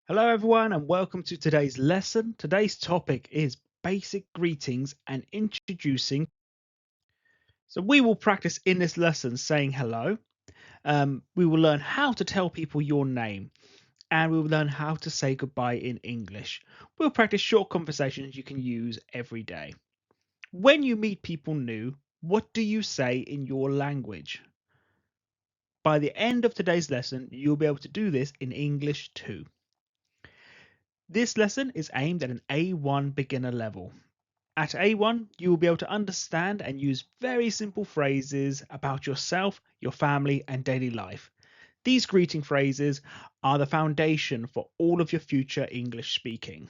Hello, everyone, and welcome to today's lesson. Today's topic is basic greetings and introducing. So, we will practice in this lesson saying hello. We will learn how to tell people your name, and we will learn how to say goodbye in English. We'll practice short conversations you can use every day. When you meet people new, what do you say in your language? By the end of today's lesson, you'll be able to do this in English too. This lesson is aimed at an A1 beginner level. At A1, you will be able to understand and use very simple phrases about yourself, your family, and daily life. These greeting phrases are the foundation for all of your future English speaking.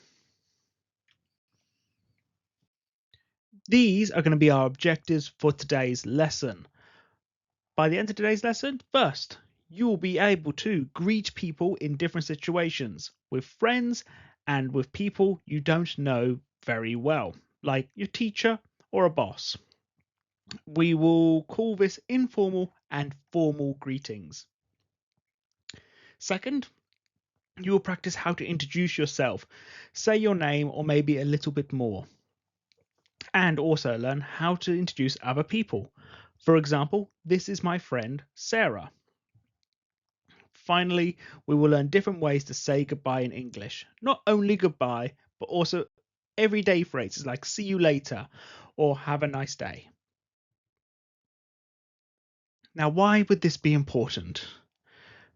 These are going to be our objectives for today's lesson. By the end of today's lesson, first, you will be able to greet people in different situations with friends and with people you don't know very well, like your teacher or a boss. We will call this informal and formal greetings. Second, you will practice how to introduce yourself, say your name or maybe a little bit more, and also learn how to introduce other people. For example, this is my friend Sarah. Finally, we will learn different ways to say goodbye in English. Not only goodbye, but also everyday phrases like see you later or have a nice day. Now, why would this be important?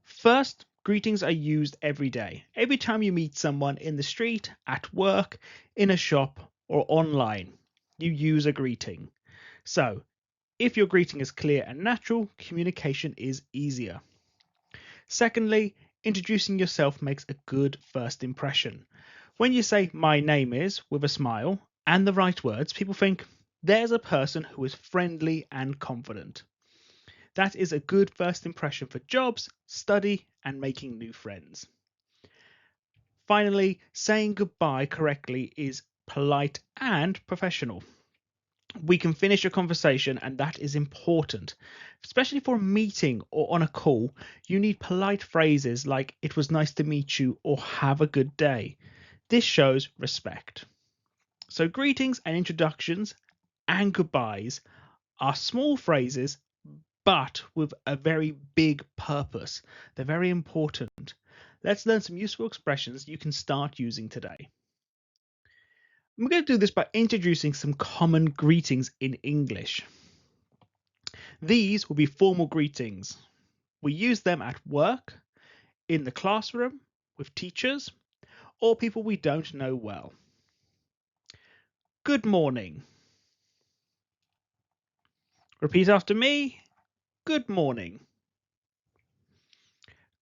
First, greetings are used every day. Every time you meet someone in the street, at work, in a shop, or online, you use a greeting. So, if your greeting is clear and natural, communication is easier. Secondly, introducing yourself makes a good first impression. When you say, my name is, with a smile and the right words, people think, there's a person who is friendly and confident. That is a good first impression for jobs, study, and making new friends. Finally, saying goodbye correctly is polite and professional. We can finish a conversation, and that is important. Especially for a meeting or on a call, you need polite phrases like, it was nice to meet you, or have a good day. This shows respect. So, greetings and introductions and goodbyes are small phrases but with a very big purpose. They're very important. Let's learn some useful expressions you can start using today. We're going to do this by introducing some common greetings in English. These will be formal greetings. We use them at work, in the classroom, with teachers, or people we don't know well. Good morning. Repeat after me. Good morning.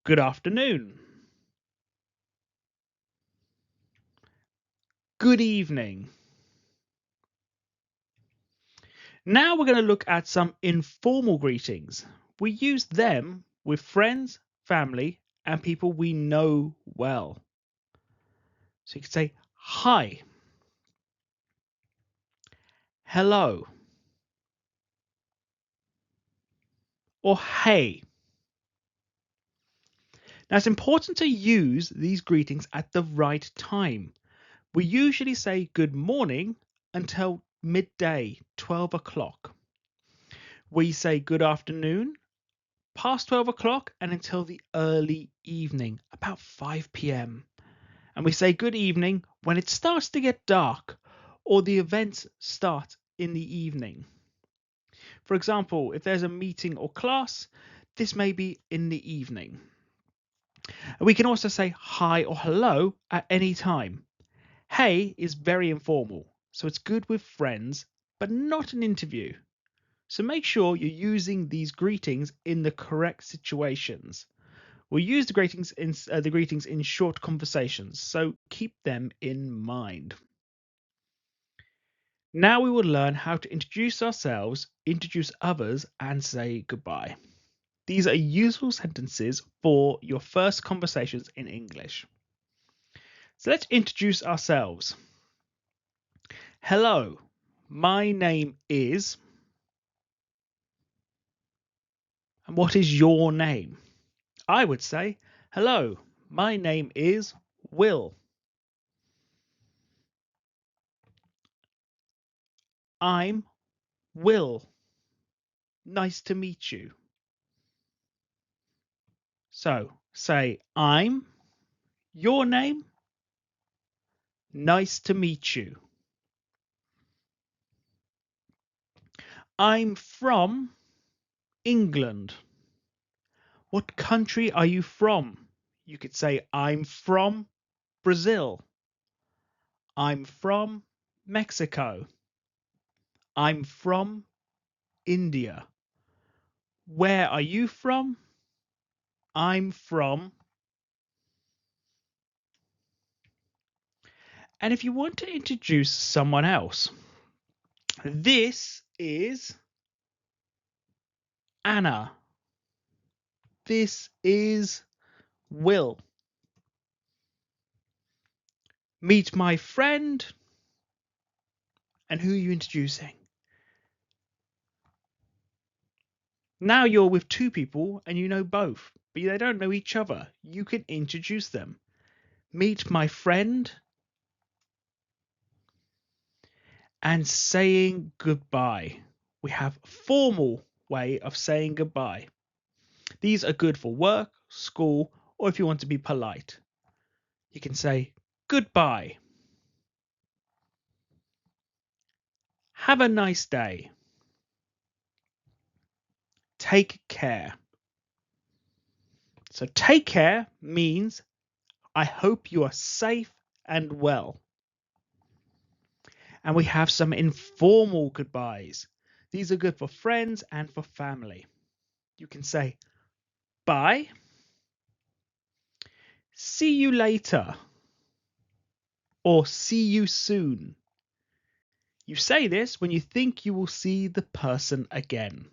Good afternoon. Good evening. Now we're going to look at some informal greetings. We use them with friends, family, and people we know well. So you can say hi, hello, or hey. Now it's important to use these greetings at the right time. We usually say good morning until midday, 12 o'clock. We say good afternoon past 12 o'clock and until the early evening, about 5 p.m. And we say good evening when it starts to get dark or the events start in the evening. For example, if there's a meeting or class, this may be in the evening. We can also say hi or hello at any time. Hey is very informal, so it's good with friends, but not an interview. So make sure you're using these greetings in the correct situations. We'll use the greetings in short conversations, so keep them in mind. Now we will learn how to introduce ourselves, introduce others, and say goodbye. These are useful sentences for your first conversations in English. So let's introduce ourselves. Hello, my name is. And what is your name? I would say, hello, my name is Will. I'm Will. Nice to meet you. So say I'm, your name, nice to meet you. I'm from England. What country are you from? You could say I'm from Brazil. I'm from Mexico. I'm from India. Where are you from? I'm from. And if you want to introduce someone else, this is Anna. This is Will. Meet my friend. And who are you introducing? Now you're with two people and you know both, but they don't know each other. You can introduce them. Meet my friend. And saying goodbye. We have a formal way of saying goodbye. These are good for work, school, or if you want to be polite. You can say goodbye. Have a nice day. Take care. So take care means I hope you are safe and well. And we have some informal goodbyes. These are good for friends and for family. You can say bye. See you later. Or see you soon. You say this when you think you will see the person again.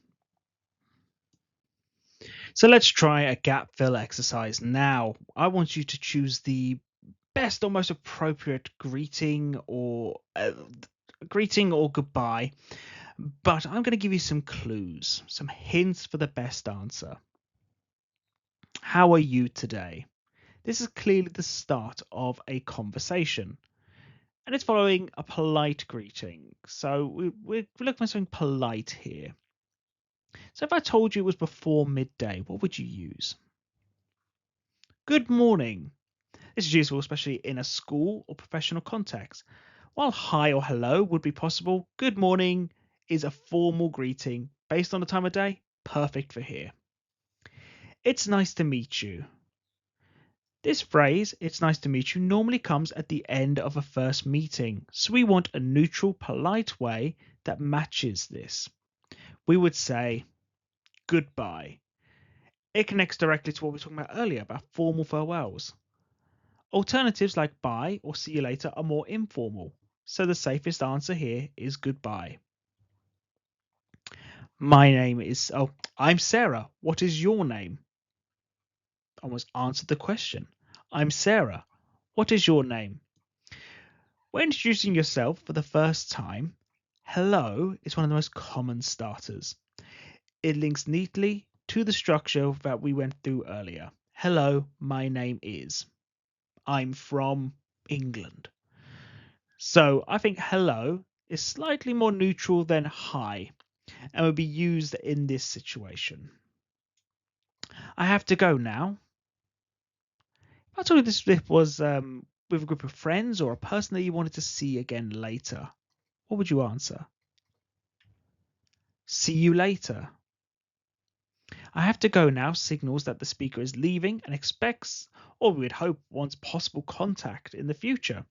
So let's try a gap fill exercise now. I want you to choose the best or most appropriate greeting or goodbye, but I'm going to give you some clues, some hints for the best answer. How are you today? This is clearly the start of a conversation. And it's following a polite greeting. So we're looking for something polite here. So if I told you it was before midday, what would you use? Good morning. This is useful especially in a school or professional context. While hi or hello would be possible, good morning is a formal greeting based on the time of day, perfect for here. It's nice to meet you. This phrase, it's nice to meet you, normally comes at the end of a first meeting, so we want a neutral, polite way that matches this. We would say goodbye. It connects directly to what we were talking about earlier about formal farewells. Alternatives like bye or see you later are more informal, so the safest answer here is goodbye. I'm Sarah. What is your name? Almost answered the question. I'm Sarah. What is your name? When introducing yourself for the first time, hello is one of the most common starters. It links neatly to the structure that we went through earlier. Hello, my name is. I'm from England. So I think hello is slightly more neutral than hi and would be used in this situation. I have to go now. If I told you this was with a group of friends or a person that you wanted to see again later, what would you answer? See you later. I have to go now signals that the speaker is leaving and expects, or we would hope, wants possible contact in the future.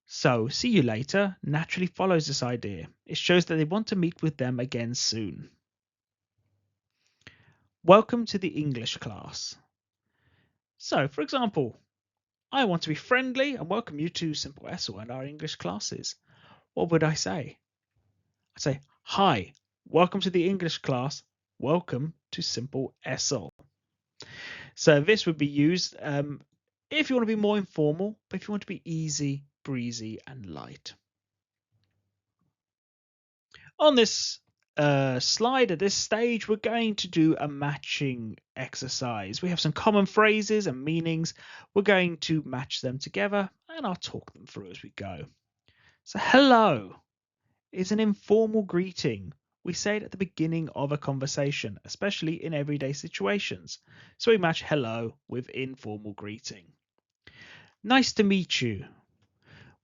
So, see you later naturally follows this idea. It shows that they want to meet with them again soon. Welcome to the English class. So, for example, I want to be friendly and welcome you to Simple-ESL and our English classes. What would I say? I'd say, hi, welcome to the English class. Welcome to Simple-ESL. So this would be used if you want to be more informal, but if you want to be easy, breezy, and light. On this slide at this stage, we're going to do a matching exercise. We have some common phrases and meanings. We're going to match them together, and I'll talk them through as we go. So hello is an informal greeting. We say it at the beginning of a conversation, especially in everyday situations. So we match hello with informal greeting. Nice to meet you.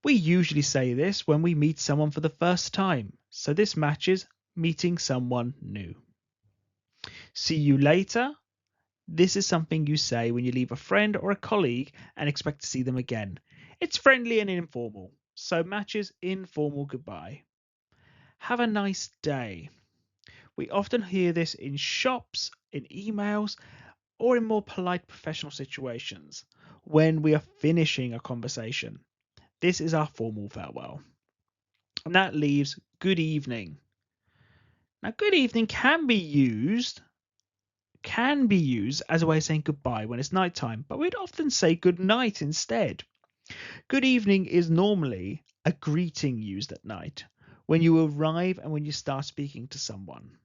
We usually say this when we meet someone for the first time, so this matches meeting someone new. See you later. This is something you say when you leave a friend or a colleague and expect to see them again. It's friendly and informal, so matches informal goodbye. Have a nice day. We often hear this in shops, in emails, or in more polite professional situations when we are finishing a conversation. This is our formal farewell. And that leaves good evening. Now, good evening can be used as a way of saying goodbye when it's nighttime, but we'd often say good night instead. Good evening is normally a greeting used at night when you arrive and when you start speaking to someone.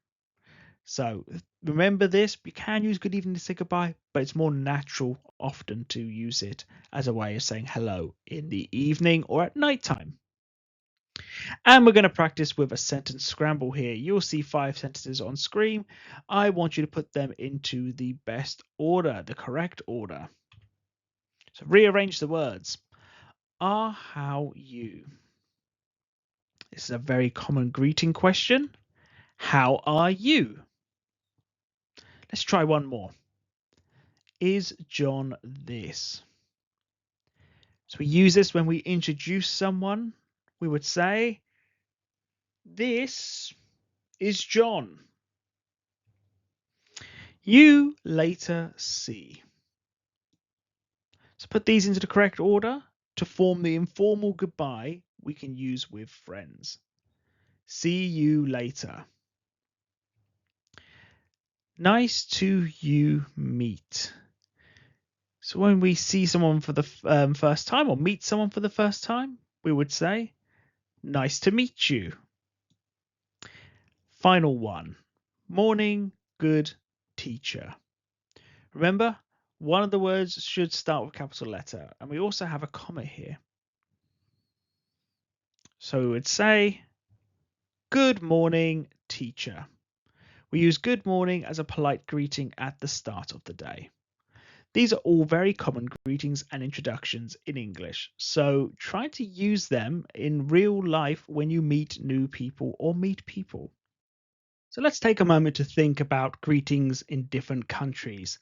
So remember this, you can use good evening to say goodbye, but it's more natural often to use it as a way of saying hello in the evening or at nighttime. And we're going to practice with a sentence scramble here. You'll see 5 sentences on screen. I want you to put them into the best order, the correct order. So rearrange the words. How you? This is a very common greeting question. How are you? Let's try one more. Is John this? So we use this when we introduce someone. We would say, this is John. You later see. So put these into the correct order to form the informal goodbye we can use with friends. See you later. Nice to you meet. So when we see someone for the first time or meet someone for the first time, we would say, nice to meet you. Final one. Morning, good teacher. Remember, one of the words should start with a capital letter, and we also have a comma here. So we would say, good morning, teacher. We use good morning as a polite greeting at the start of the day. These are all very common greetings and introductions in English, so try to use them in real life when you meet new people or meet people. So let's take a moment to think about greetings in different countries.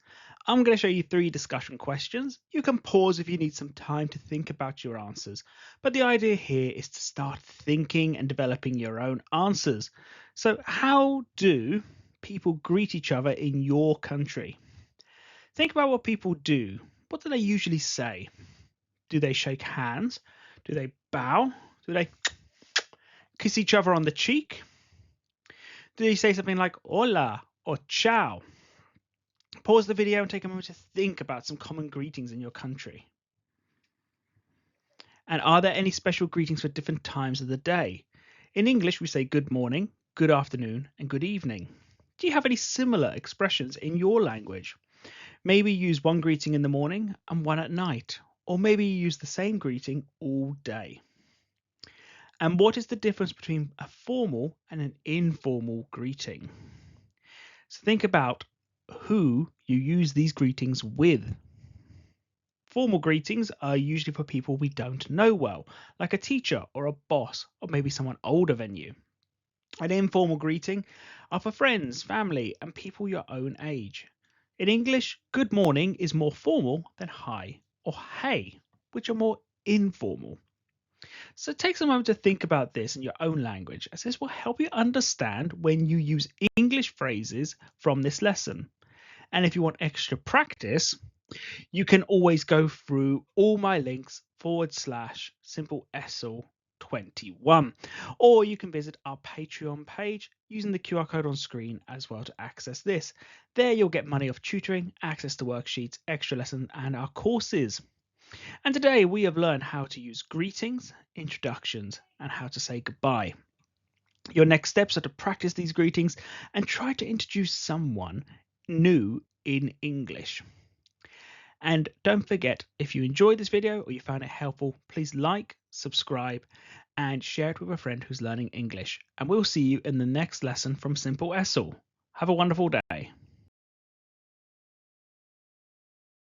I'm going to show you 3 discussion questions. You can pause if you need some time to think about your answers, but the idea here is to start thinking and developing your own answers. So how do people greet each other in your country? Think about what people do. What do they usually say? Do they shake hands? Do they bow? Do they kiss each other on the cheek? Do they say something like hola or ciao? Pause the video and take a moment to think about some common greetings in your country. And are there any special greetings for different times of the day? In English, we say good morning, good afternoon, and good evening. Do you have any similar expressions in your language? Maybe you use one greeting in the morning and one at night, or maybe you use the same greeting all day. And what is the difference between a formal and an informal greeting? So think about who you use these greetings with. Formal greetings are usually for people we don't know well, like a teacher or a boss, or maybe someone older than you. An informal greeting are for friends, family, and people your own age. In English, good morning is more formal than hi or hey, which are more informal. So take some moment to think about this in your own language, as this will help you understand when you use English phrases from this lesson. And if you want extra practice, you can always go through all my links / Simple-ESL 21, or you can visit our Patreon page using the QR code on screen as well to access this. There you'll get money off tutoring, access to worksheets, extra lessons, and our courses. And today we have learned how to use greetings, introductions, and how to say goodbye. Your next steps are to practice these greetings and try to introduce someone new in English. And don't forget, if you enjoyed this video or you found it helpful, please like, subscribe, and share it with a friend who's learning English. And we'll see you in the next lesson from Simple-ESL. Have a wonderful day.